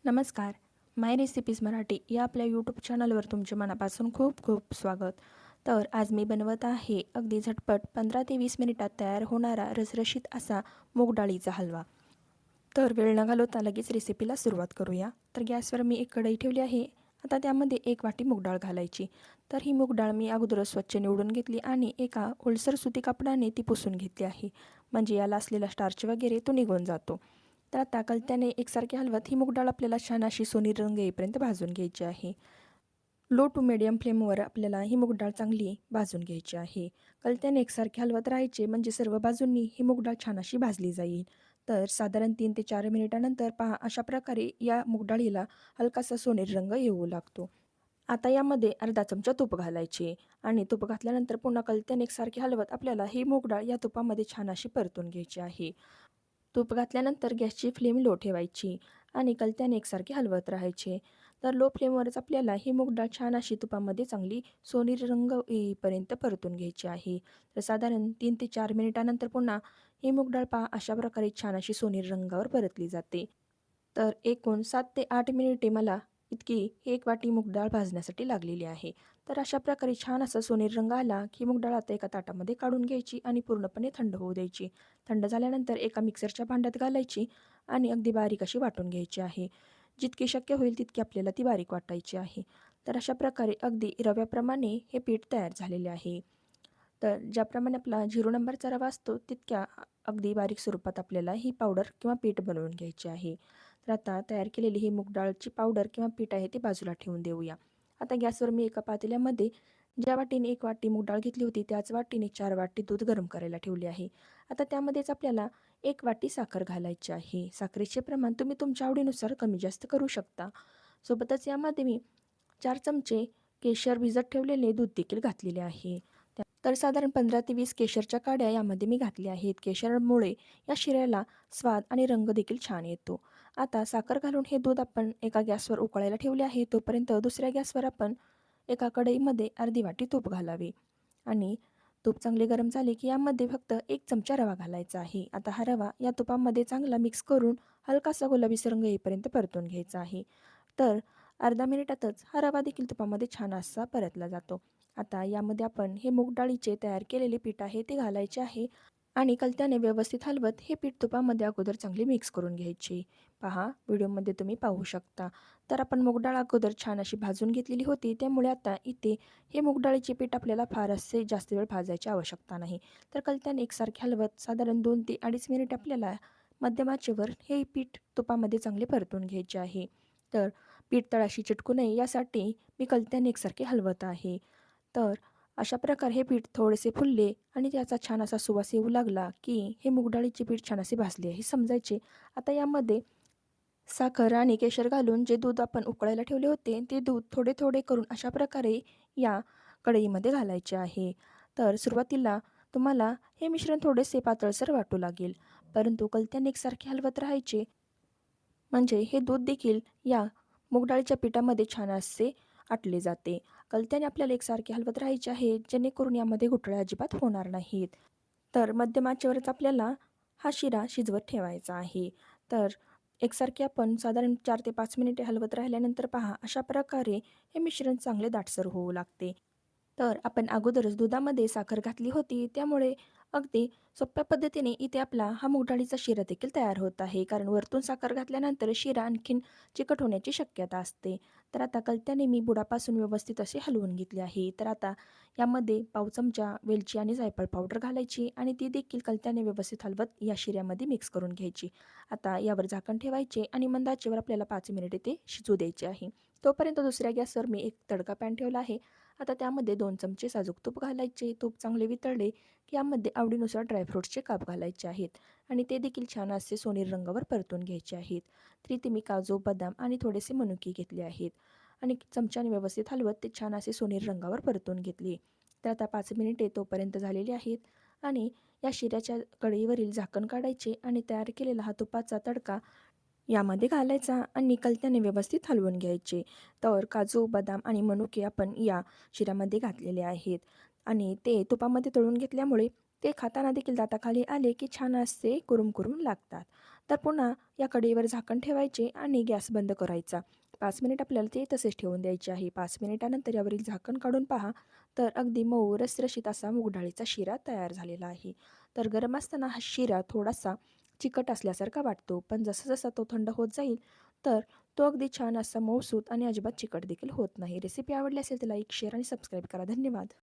नमस्कार. माय रेसिपीज मराठी या आपल्या यूट्यूब चॅनलवर तुमचे मनापासून खूप खूप स्वागत. तर आज मी बनवत आहे अगदी झटपट 15 ते 20 मिनिटात तयार होणारा रसरशीत असा मूग डाळीचा हलवा. तर वेळ न घालवता लगेच रेसिपीला सुरुवात करूया. तर गॅसवर मी एक कढई ठेवली आहे. आता त्यामध्ये 1 वाटी मूग डाळ घालायची. तर ही मूग डाळ मी अगोदरच स्वच्छ निवडून घेतली आणि एका ओलसर सुती कापडाने ती पुसून घेतली आहे. म्हणजे याला असलेला स्टार्च वगैरे तो निघून जातो. तर आता कलत्याने एकसारखे हलवत ही मूग डाळ आपल्याला छान अशी सोनेरी रंग येईपर्यंत भाजून घ्यायची आहे. लो टू मीडियम फ्लेमवर आपल्याला ही मूग डाळ चांगली भाजून घ्यायची आहे. कलत्याने एकसारखे हलवत राहायचे म्हणजे सर्व बाजूंनी ही मूग डाळ छान अशी भाजली जाईल. तर साधारण 3 ते 4 मिनिटानंतर पहा अशा प्रकारे या मूग डाळीला हलकासा सोनेरी रंग येऊ लागतो. आता यामध्ये अर्धा चमचा तूप घालायचे आणि तूप घातल्यानंतर पुन्हा कलत्याने एकसारखे हलवत आपल्याला ही मूग डाळ या तुपामध्ये छान अशी परतून घ्यायची आहे. तूप घातल्यानंतर गॅसची फ्लेम लो ठेवायची आणि कलत्याने एकसारखे हलवत राहायचे. तर लो फ्लेमवरच आपल्याला ही मूग डाळ छान अशी तुपामध्ये चांगली सोनेरी रंग येईपर्यंत परतून घ्यायची आहे. तर साधारण 3 ते 4 मिनिटानंतर पुन्हा ही मूग डाळ पहा अशा प्रकारे छान अशी सोनेरी रंगावर परतली जाते. तर एकूण 7 ते 8 मिनिटे मला इतकी 1 वाटी मूग डाळ भाजण्यासाठी लागलेली आहे. तर अशा प्रकारे छान असा सोनेरी रंग आला की मूग डाळ आता एका ताटामध्ये काढून घ्यायची आणि पूर्णपणे थंड होऊ द्यायची. थंड झाल्यानंतर एका मिक्सरच्या भांड्यात घालायची आणि अगदी बारीक अशी वाटून घ्यायची आहे. जितकी शक्य होईल तितकी आपल्याला ती बारीक वाटायची आहे. तर अशा प्रकारे अगदी रव्याप्रमाणे हे पीठ तयार झालेले आहे. तर ज्याप्रमाणे आपला 0 नंबरचा रवा असतो तितक्या अगदी बारीक स्वरूपात आपल्याला ही पावडर किंवा पीठ बनवून घ्यायची आहे. तर आता तयार केलेली ही मूग डाळची पावडर किंवा पीठ आहे ते बाजूला ठेवून देऊया. आता गॅसवर मी एका पातेल्यामध्ये ज्या वाटीने 1 वाटी मूग डाळ घेतली होती त्याच वाटीने 4 वाटी दूध गरम करायला ठेवले आहे. आता त्यामध्येच आपल्याला 1 वाटी साखर घालायची आहे. साखरेचे प्रमाण तुम्ही तुमच्या आवडीनुसार कमी जास्त करू शकता. सोबतच यामध्ये मी 4 चमचे केशर भिजत ठेवलेले दूध देखील घातलेले आहे. तर साधारण 15 ते 20 केशरच्या काड्या यामध्ये मी घातल्या आहेत. केशरमुळे या शिऱ्याला स्वाद आणि रंग देखील छान येतो. आता साखर घालून हे दूध आपण एका गॅसवर उकळायला ठेवले आहे. तोपर्यंत दुसऱ्या गॅसवर आपण एका कढईमध्ये अर्धी वाटी तूप घालावे आणि तूप चांगले गरम झाले की यामध्ये फक्त 1 चमचा रवा घालायचा आहे. आता हा रवा या तुपामध्ये चांगला मिक्स करून हलकासा गुलाबीचा रंग येईपर्यंत परतून घ्यायचा आहे. तर अर्धा मिनिटातच हा रवा देखील तुपामध्ये छान असा परतला जातो. आता यामध्ये आपण हे मूग डाळीचे तयार केलेले पीठ आहे ते घालायचे आहे आणि कलत्याने व्यवस्थित हलवत हे पीठ तुपामध्ये अगोदर चांगले मिक्स करून घ्यायचे. पहा व्हिडिओमध्ये तुम्ही पाहू शकता. तर आपण मूग डाळ अगोदर छान अशी भाजून घेतलेली होती त्यामुळे आता इथे हे मूग डाळीचे पीठ आपल्याला फार असे जास्त वेळ भाजायची आवश्यकता नाही. तर कलत्याने एकसारखे हलवत साधारण 2 ते 2.5 मिनिट आपल्याला मध्यम आचेवर हे पीठ तुपामध्ये चांगले परतून घ्यायचे आहे. तर पीठ तळाशी चिटकू नये यासाठी मी कलत्याने एकसारखे हलवत आहे. तर अशा प्रकारे हे पीठ थोडेसे फुलले आणि त्याचा छान असा सुवास येऊ लागला की हे मूग डाळीचे पीठ छान असे भाजले आहे समजायचे. आता यामध्ये साखर आणि केशर घालून जे दूध आपण उकळायला ठेवले होते ते दूध थोडे थोडे करून अशा प्रकारे या कढईमध्ये घालायचे आहे. तर सुरुवातीला तुम्हाला हे मिश्रण थोडेसे पातळसर वाटू लागेल, परंतु कलत्याने एकसारखे हलवत राहायचे म्हणजे हे दूध देखील या मूग डाळीच्या पिठामध्ये छान असे आटले जाते. कलत्याने आपल्याला एकसारखे हलवत राहायचे आहे जेणेकरून यामध्ये गुठळ्या अजिबात होणार नाहीत. तर मध्यम आचेवरच आपल्याला हा शिरा शिजवत ठेवायचा आहे. तर एकसारखे आपण साधारण 4 ते 5 मिनिटे हलवत राहिल्यानंतर पहा अशा प्रकारे हे मिश्रण चांगले दाटसर होऊ लागते. तर आपण अगोदरच दुधामध्ये साखर घातली होती त्यामुळे अगदी सोप्या पद्धतीने इथे आपला हा मूग डाळीचा शिरा देखील तयार होत आहे. कारण वरतून साखर घातल्यानंतर शिरा आणखीन चिकट होण्याची शक्यता असते. तर आता कलत्याने मी बुडापासून व्यवस्थित असे हलवून घेतले आहे. तर आता यामध्ये पाव चमचा वेलची आणि जायफळ पावडर घालायची आणि ती देखील कलत्याने व्यवस्थित हलवत या शिऱ्यामध्ये मिक्स करून घ्यायची. आता यावर झाकण ठेवायचे आणि मंद आचेवर आपल्याला 5 मिनिटे ते शिजू द्यायचे आहे. तोपर्यंत दुसऱ्या गॅसवर मी एक तडका पॅन ठेवला आहे. आता त्यामध्ये 2 चमचे साजूक तूप घालायचे. तूप चांगले वितळले की यामध्ये आवडीनुसार ड्रायफ्रूट्सचे काप घालायचे आहेत आणि ते देखील छान असे सोनेरी रंगावर परतून घ्यायचे आहेत. तर इथे मी काजू, बदाम आणि थोडेसे मनुके घेतले आहेत आणि चमच्याने व्यवस्थित हलवत ते छान असे सोनेरी रंगावर परतून घेतले. तर आता 5 मिनिटे तोपर्यंत झालेली आहेत आणि या शिऱ्याच्या कढईवरील झाकण काढायचे आणि तयार केलेला हा तुपाचा तडका यामध्ये घालायचा आणि कलत्याने व्यवस्थित हलवून घ्यायचे. तर काजू, बदाम आणि मनुके आपण या शिऱ्यामध्ये घातलेले आहेत आणि ते तुपामध्ये तळून घेतल्यामुळे ते खाताना देखील दाताखाली आले की छान असे कुरुम कुरुम लागतात. तर पुन्हा या कढईवर झाकण ठेवायचे आणि गॅस बंद करायचा. 5 मिनिट आपल्याला ते तसेच ठेवून द्यायचे आहे. 5 मिनिटानंतर यावरील झाकण काढून पहा, तर अगदी मऊ रसरशीत असा मूग डाळीचा शिरा तयार झालेला आहे. तर गरम असताना हा शिरा थोडासा चिकट असल्यासारखा वाटतो, पण जसा तो थंड होत जाईल, तर तो अगदी छान असा मऊसूत आणि अजिबात चिकट देखील होत नाही. रेसिपी आवडली असेल तर लाईक, शेअर आणि सबस्क्राईब करा. धन्यवाद.